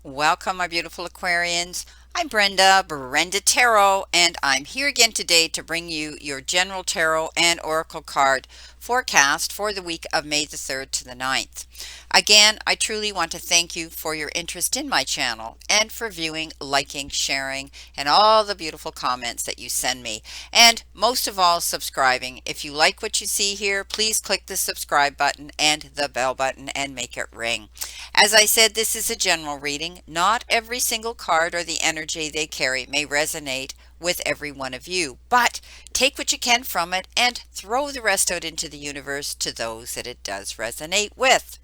Welcome, my beautiful Aquarians. I'm Brenda Tarot, and I'm here again today to bring you your general tarot and oracle card forecast for the week of May the 3rd to the 9th. Again, I truly want to thank you for your interest in my channel and for viewing, liking, sharing, and all the beautiful comments that you send me. And most of all, subscribing. If you like what you see here, please click the subscribe button and the bell button and make it ring. As I said, this is a general reading. Not every single card or the energy they carry may resonate with every one of you, but take what you can from it and throw the rest out into the universe to those that it does resonate with.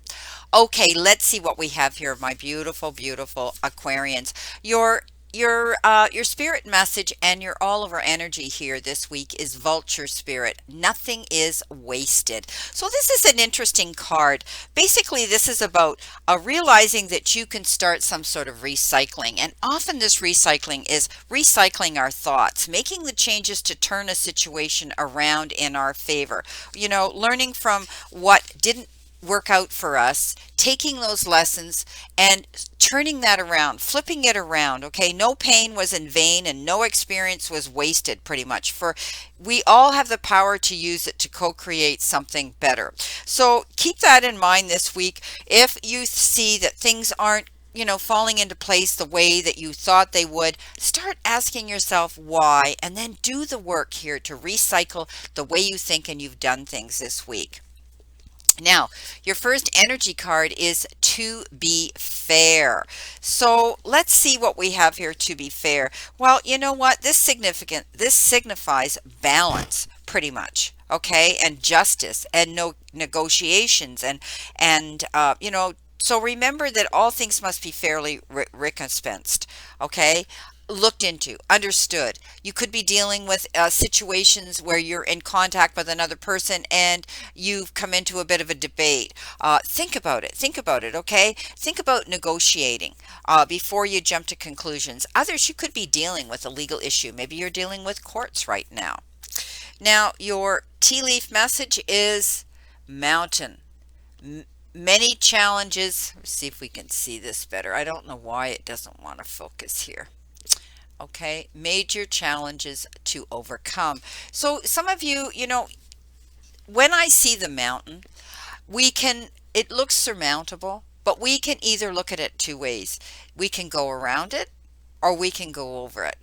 Okay, let's see what we have here, my beautiful, beautiful Aquarians. Your spirit message and your all over energy here this week is vulture spirit. Nothing is wasted. So this is an interesting card. Basically, this is about realizing that you can start some sort of recycling, and often this recycling is recycling our thoughts, making the changes to turn a situation around in our favor. Learning from what didn't work out for us, taking those lessons and turning that around, flipping it around. Okay, no pain was in vain and no experience was wasted, pretty much. For we all have the power to use it to co-create something better. So keep that in mind this week. If you see that things aren't falling into place the way that you thought they would, start asking yourself why, and then do the work here to recycle the way you think and you've done things this week. Now, your first energy card is to be fair. So let's see what we have here to be fair. Well, you know what? This signifies balance pretty much. Okay, and justice and no negotiations and so remember that all things must be fairly recompensed. Okay, looked into, understood. You could be dealing with situations where you're in contact with another person and you've come into a bit of a debate. Think about it. Think about it, okay? Think about negotiating before you jump to conclusions. Others, you could be dealing with a legal issue. Maybe you're dealing with courts right now. Now, your tea leaf message is mountain. Many challenges. Let's see if we can see this better. I don't know why it doesn't want to focus here. Okay, major challenges to overcome. So some of you, when I see the mountain, it looks surmountable, but we can either look at it two ways. We can go around it or we can go over it.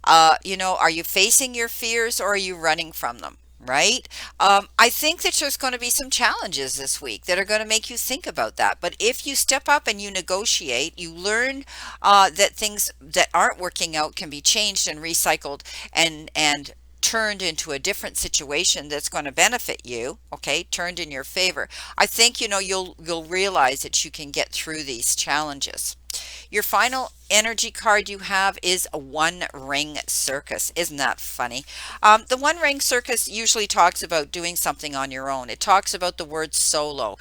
Are you facing your fears or are you running from them? Right? I think that there's going to be some challenges this week that are going to make you think about that. But if you step up and you negotiate, you learn that things that aren't working out can be changed and recycled and turned into a different situation that's going to benefit you. Okay, turned in your favor. I think you'll realize that you can get through these challenges. Your final energy card you have is a one ring circus. Isn't that funny? The one ring circus usually talks about doing something on your own. It talks about the word solo,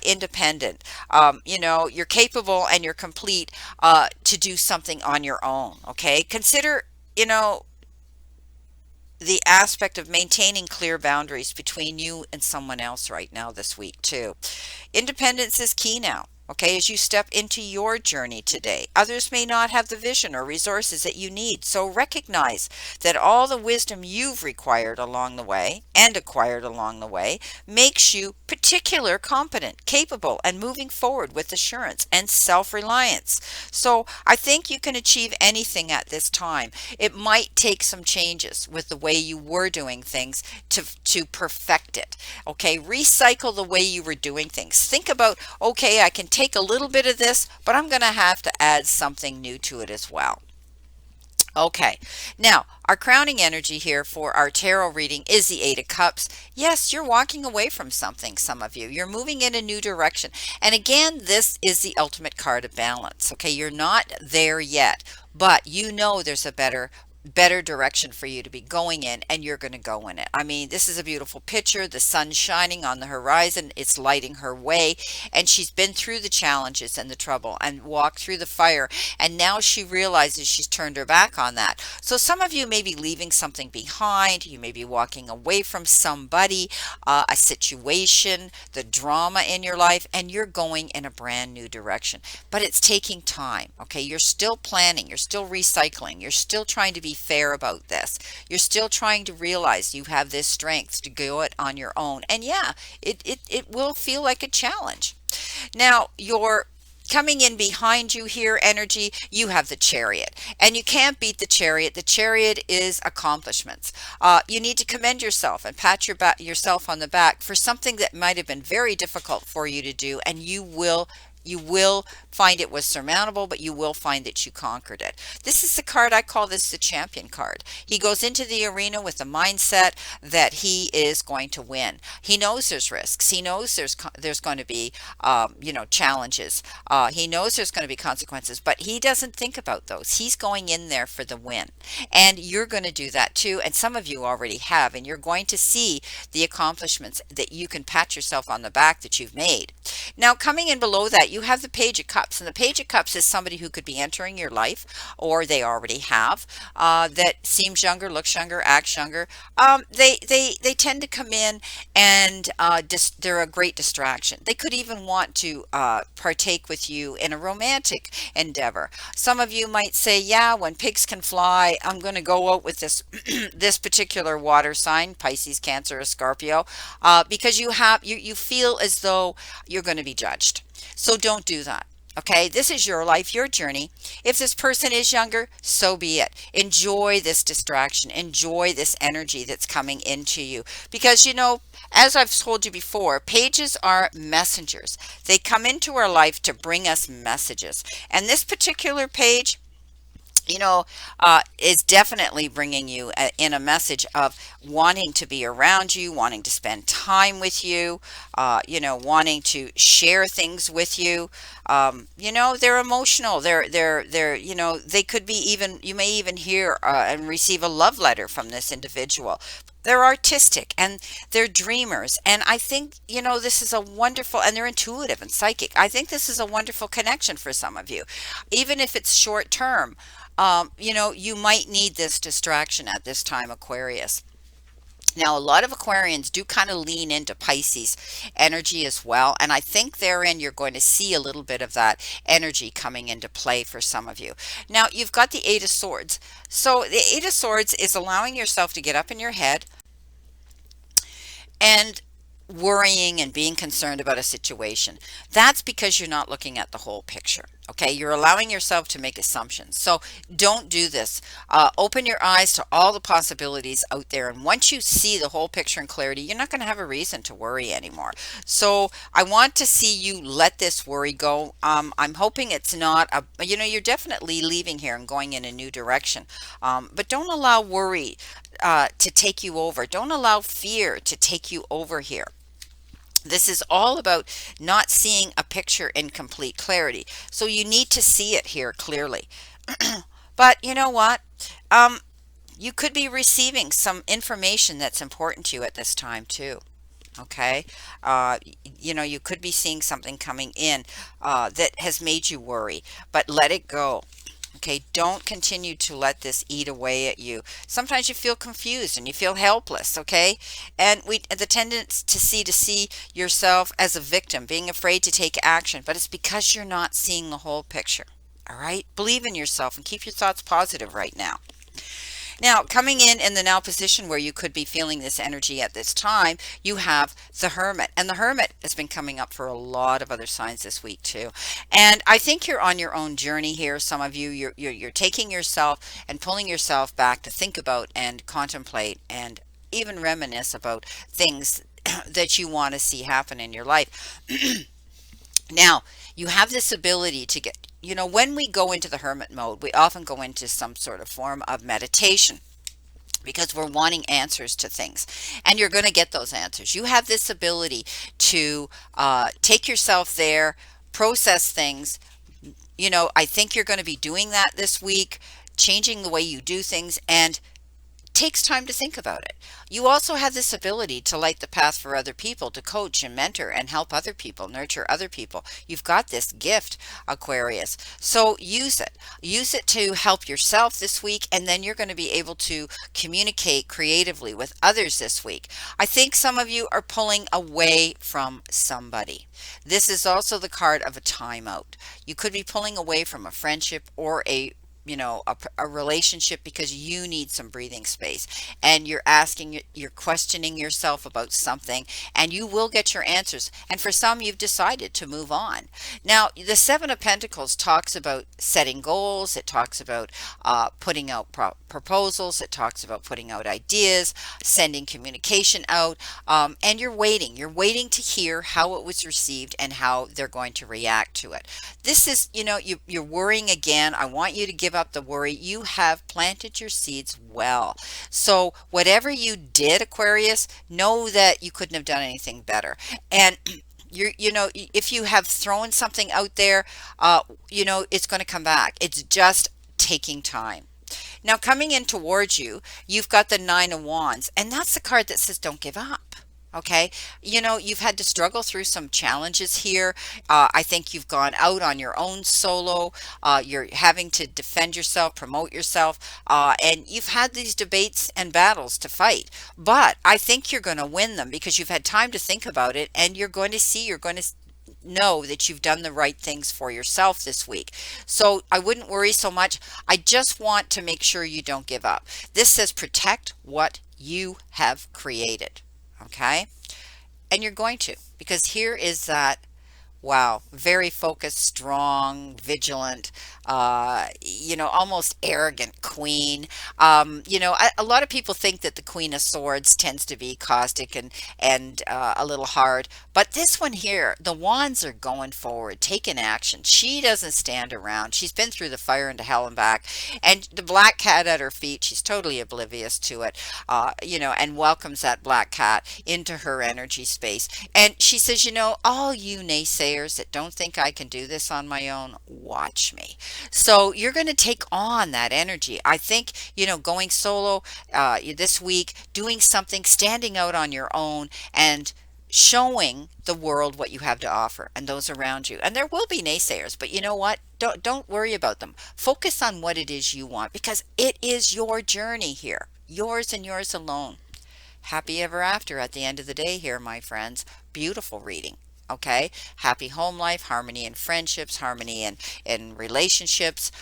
independent. You're capable and you're complete to do something on your own. Okay, consider, the aspect of maintaining clear boundaries between you and someone else right now this week too. Independence is key now. Okay, as you step into your journey today, others may not have the vision or resources that you need. So recognize that all the wisdom you've required along the way and acquired along the way makes you particular, competent, capable, and moving forward with assurance and self-reliance. So I think you can achieve anything at this time. It might take some changes with the way you were doing things to perfect it. Okay, recycle the way you were doing things. Think about, okay, I can take a little bit of this, but I'm going to have to add something new to it as well. Okay, now our crowning energy here for our tarot reading is the Eight of Cups. Yes, you're walking away from something, some of you. You're moving in a new direction. And again, this is the ultimate card of balance. Okay, you're not there yet, but you know there's a better better direction for you to be going in, and you're going to go in it. I mean, this is a beautiful picture. The sun's shining on the horizon, it's lighting her way, and she's been through the challenges and the trouble and walked through the fire, and now she realizes she's turned her back on that. So some of you may be leaving something behind. You may be walking away from somebody, a situation, the drama in your life, and you're going in a brand new direction. But it's taking time. Okay, you're still planning, you're still recycling, you're still trying to be fair about this. You're still trying to realize you have this strength to go it on your own. And yeah, it will feel like a challenge. Now, you're coming in behind you here, energy, you have the chariot, and you can't beat the chariot. The chariot is accomplishments. You need to commend yourself and pat yourself on the back for something that might have been very difficult for you to do, and you will find it was surmountable, but you will find that you conquered it. This is the card, I call this the champion card. He goes into the arena with the mindset that he is going to win. He knows there's risks. He knows there's going to be challenges. He knows there's going to be consequences, but he doesn't think about those. He's going in there for the win. And you're going to do that too. And some of you already have, and you're going to see the accomplishments that you can pat yourself on the back that you've made. Now, coming in below that, you have the Page of Cups, and the Page of Cups is somebody who could be entering your life, or they already have, that seems younger, looks younger, acts younger. They tend to come in, and they're a great distraction. They could even want to partake with you in a romantic endeavor. Some of you might say, yeah, when pigs can fly, I'm going to go out with this this particular water sign, Pisces, Cancer, or Scorpio, because you feel as though you're going to be judged. So don't do that. Okay, this is your life, your journey. If this person is younger, so be it. Enjoy this distraction. Enjoy this energy that's coming into you. Because, as I've told you before, pages are messengers. They come into our life to bring us messages. And this particular page, is definitely bringing you in a message of wanting to be around you, wanting to spend time with you, wanting to share things with you. They're emotional. They could be even, you may even hear and receive a love letter from this individual. They're artistic and they're dreamers. And I think, this is a wonderful, and they're intuitive and psychic. I think this is a wonderful connection for some of you. Even if it's short term, you might need this distraction at this time, Aquarius. Now, a lot of Aquarians do kind of lean into Pisces energy as well. And I think therein you're going to see a little bit of that energy coming into play for some of you. Now, you've got the Eight of Swords. So the Eight of Swords is allowing yourself to get up in your head and worrying and being concerned about a situation. That's because you're not looking at the whole picture. Okay, you're allowing yourself to make assumptions. So don't do this. Open your eyes to all the possibilities out there. And once you see the whole picture in clarity, you're not going to have a reason to worry anymore. So I want to see you let this worry go. I'm hoping it's not, you're definitely leaving here and going in a new direction. But don't allow worry to take you over. Don't allow fear to take you over here. This is all about not seeing a picture in complete clarity. So you need to see it here clearly. But you know what? You could be receiving some information that's important to you at this time too. Okay. You could be seeing something coming in that has made you worry, but let it go. Okay, don't continue to let this eat away at you. Sometimes you feel confused and you feel helpless, okay? And the tendency to see yourself as a victim, being afraid to take action, but it's because you're not seeing the whole picture. All right? Believe in yourself and keep your thoughts positive right now. Now, coming in the now position where you could be feeling this energy at this time, you have the Hermit. And the Hermit has been coming up for a lot of other signs this week too. And I think you're on your own journey here. Some of you, you're taking yourself and pulling yourself back to think about and contemplate and even reminisce about things that you want to see happen in your life. Now, you have this ability to get, when we go into the hermit mode, we often go into some sort of form of meditation because we're wanting answers to things, and you're going to get those answers. You have this ability to take yourself there, process things. I think you're going to be doing that this week. changing the way you do things, and takes time to think about it. You also have this ability to light the path for other people, to coach and mentor and help other people, nurture other people. You've got this gift, Aquarius. So use it. Use it to help yourself this week, and then you're going to be able to communicate creatively with others this week. I think some of you are pulling away from somebody. This is also the card of a timeout. You could be pulling away from a friendship or a relationship because you need some breathing space, and you're questioning yourself about something, and you will get your answers. And for some, you've decided to move on. Now, the Seven of Pentacles talks about setting goals. It talks about putting out proposals. It talks about putting out ideas, sending communication out, and you're waiting to hear how it was received and how they're going to react to it. This is, you're worrying again. I want you to give up the worry. You have planted your seeds well. So whatever you did, Aquarius, know that you couldn't have done anything better. And if you have thrown something out there, it's going to come back. It's just taking time. Now, coming in towards you, you've got the Nine of Wands, and that's the card that says don't give up. Okay. You've had to struggle through some challenges here. I think you've gone out on your own solo. You're having to defend yourself, promote yourself, and you've had these debates and battles to fight. But I think you're going to win them because you've had time to think about it, and you're going to know that you've done the right things for yourself this week. So I wouldn't worry so much. I just want to make sure you don't give up. This says protect what you have created. Okay. And you're going to, because here is that, wow, very focused, strong, vigilant, almost arrogant queen. A lot of people think that the Queen of Swords tends to be caustic and a little hard. But this one here, the wands are going forward, taking action. She doesn't stand around. She's been through the fire into hell and back. And the black cat at her feet, she's totally oblivious to it, and welcomes that black cat into her energy space. And she says, all you naysayers that don't think I can do this on my own, watch me. So you're going to take on that energy. I think, going solo this week, doing something, standing out on your own, and showing the world what you have to offer and those around you. And there will be naysayers, but you know what? Don't worry about them. Focus on what it is you want, because it is your journey here, yours and yours alone. Happy ever after at the end of the day here, my friends. Beautiful reading. Okay. Happy home life, harmony in friendships, harmony in relationships.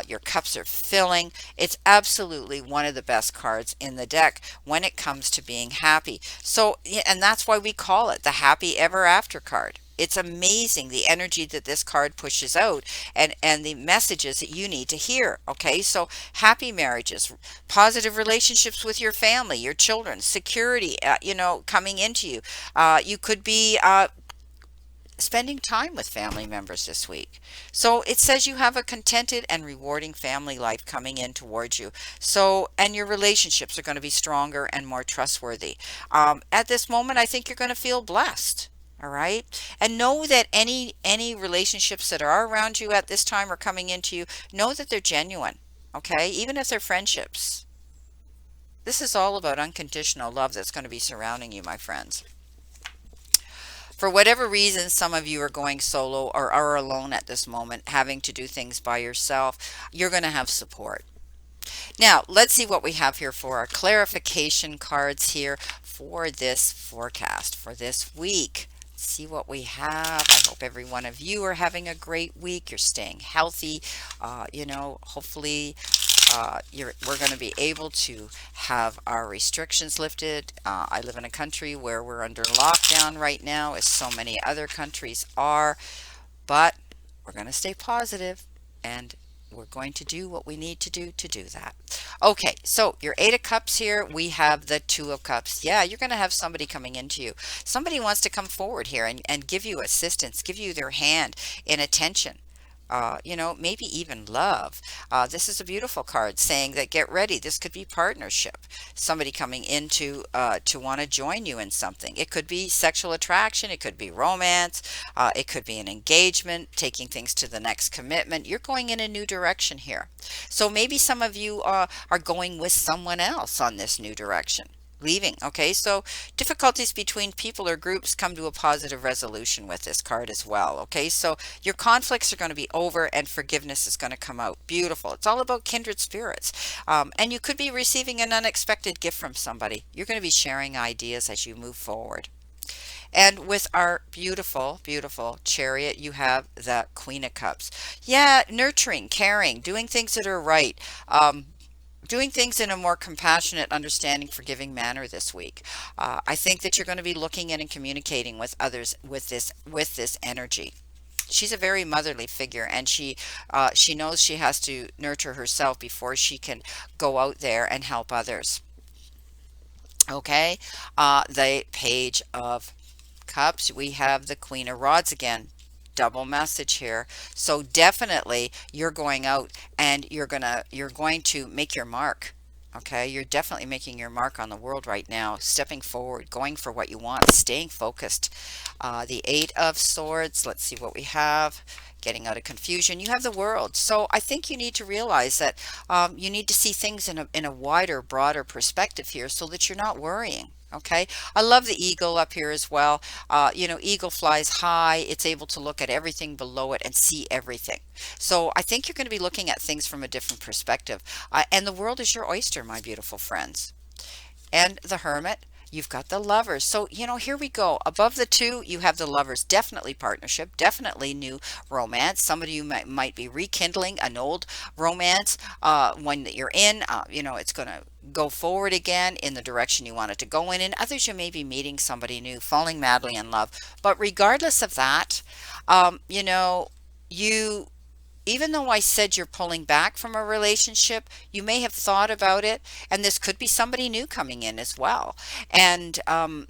Your cups are filling. It's absolutely one of the best cards in the deck when it comes to being happy. So, and that's why we call it the happy ever after card. It's amazing the energy that this card pushes out, and the messages that you need to hear. Okay, so happy marriages, positive relationships with your family, your children, security, coming into you. You could be spending time with family members this week. So it says you have a contented and rewarding family life coming in towards you. So, and your relationships are going to be stronger and more trustworthy. At this moment, I think you're going to feel blessed. All right. And know that any relationships that are around you at this time or coming into you, know that they're genuine. Okay. Even if they're friendships. This is all about unconditional love that's going to be surrounding you, my friends. For whatever reason, some of you are going solo or are alone at this moment, having to do things by yourself. You're going to have support. Now, let's see what we have here for our clarification cards here for this forecast for this week. See what we have. I hope every one of you are having a great week. You're staying healthy. Hopefully we're going to be able to have our restrictions lifted. I live in a country where we're under lockdown right now, as so many other countries are, but we're going to stay positive, and we're going to do what we need to do that. Okay, so your Eight of Cups here, we have the Two of Cups. Yeah, you're going to have somebody coming into you. Somebody wants to come forward here and give you assistance, give you their hand in attention. maybe even love. This is a beautiful card saying that get ready. This could be partnership. Somebody coming in to want to join you in something. It could be sexual attraction. It could be romance. It could be an engagement, taking things to the next commitment. You're going in a new direction here. So maybe some of you are going with someone else on this new direction. Leaving. Okay, so difficulties between people or groups come to a positive resolution with this card as well. Okay, so your conflicts are going to be over and forgiveness is going to come out. Beautiful. It's all about kindred spirits. And you could be receiving an unexpected gift from somebody. You're going to be sharing ideas as you move forward. And with our beautiful, beautiful chariot, you have the Queen of Cups. Yeah, nurturing, caring, doing things that are right. Doing things in a more compassionate, understanding, forgiving manner this week. I think that you're going to be looking at and communicating with others with this energy. She's a very motherly figure, and she knows she has to nurture herself before she can go out there and help others. Okay, the Page of Cups, we have the Queen of Rods again. Double message here. So definitely you're going out and you're going to make your mark. Okay, you're definitely making your mark on the world right now, stepping forward, going for what you want, staying focused. The Eight of Swords, let's see what we have. Getting out of confusion. You have the World. So I think you need to realize that you need to see things in a wider, broader perspective here so that you're not worrying. Okay, I love the eagle up here as well. Eagle flies high. It's able to look at everything below it and see everything. So I think you're going to be looking at things from a different perspective. And the world is your oyster, my beautiful friends. And the Hermit, you've got the Lovers. So, here we go. Above the two, you have the Lovers. Definitely partnership, definitely new romance. Some of you might be rekindling an old romance, one that you're in. It's going to go forward again in the direction you want it to go in. And others, you may be meeting somebody new, falling madly in love. But regardless of that, you even though I said you're pulling back from a relationship, you may have thought about it, and this could be somebody new coming in as well, and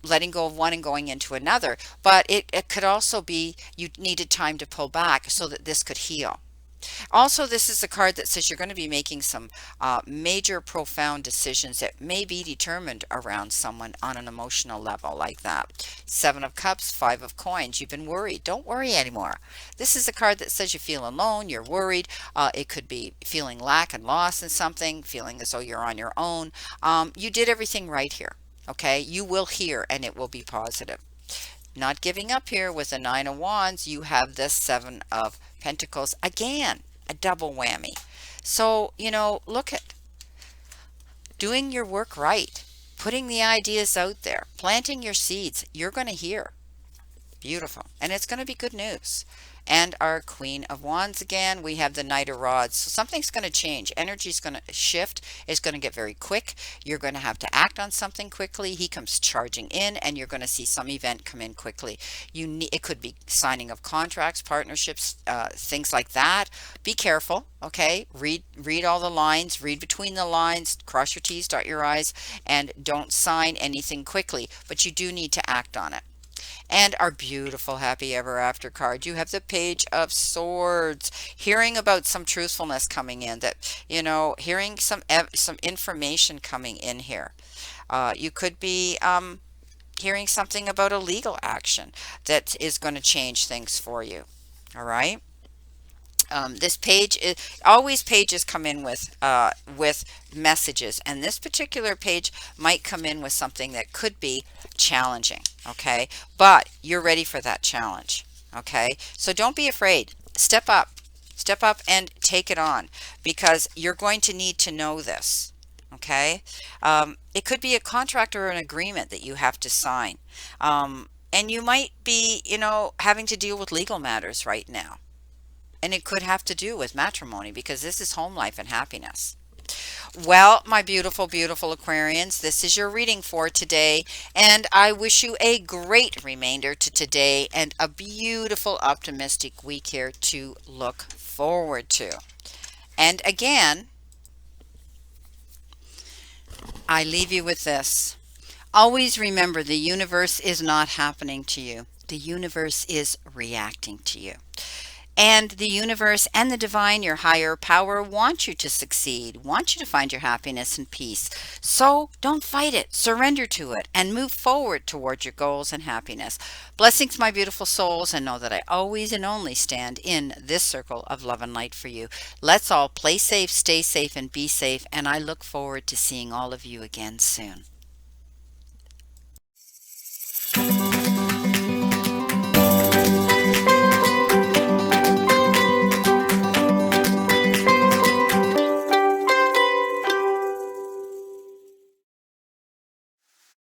letting go of one and going into another. But it could also be you needed time to pull back so that this could heal. Also, this is a card that says you're going to be making some major, profound decisions that may be determined around someone on an emotional level like that. Seven of Cups, Five of Coins. You've been worried. Don't worry anymore. This is a card that says you feel alone, you're worried. It could be feeling lack and loss in something, feeling as though you're on your own. You did everything right here. Okay, you will hear and it will be positive. Not giving up here with the Nine of Wands, you have the Seven of Pentacles. Again, a double whammy. So, look at doing your work right, putting the ideas out there, planting your seeds. You're going to hear. Beautiful. And it's going to be good news. And our Queen of Wands again, we have the Knight of Rods. So something's going to change. Energy's going to shift. It's going to get very quick. You're going to have to act on something quickly. He comes charging in, and you're going to see some event come in quickly. It could be signing of contracts, partnerships, things like that. Be careful, okay? Read all the lines, read between the lines, cross your T's, dot your I's, and don't sign anything quickly. But you do need to act on it. And our beautiful happy ever after card, you have the Page of Swords. Hearing about some truthfulness coming in, that hearing some information coming in here. You could be hearing something about a legal action that is going to change things for you. All right. This page is always, pages come in with messages, and this particular page might come in with something that could be challenging. Okay, but you're ready for that challenge. Okay, so don't be afraid. Step up and take it on, because you're going to need to know this. Okay, it could be a contract or an agreement that you have to sign, and you might be having to deal with legal matters right now. And it could have to do with matrimony, because this is home life and happiness. Well, my beautiful, beautiful Aquarians, this is your reading for today. And I wish you a great remainder to today and a beautiful, optimistic week here to look forward to. And again, I leave you with this. Always remember, the universe is not happening to you. The universe is reacting to you. And the universe and the divine, your higher power, want you to succeed, want you to find your happiness and peace. So don't fight it, surrender to it, and move forward towards your goals and happiness. Blessings, my beautiful souls, and know that I always and only stand in this circle of love and light for you. Let's all play safe, stay safe, and be safe. And I look forward to seeing all of you again soon.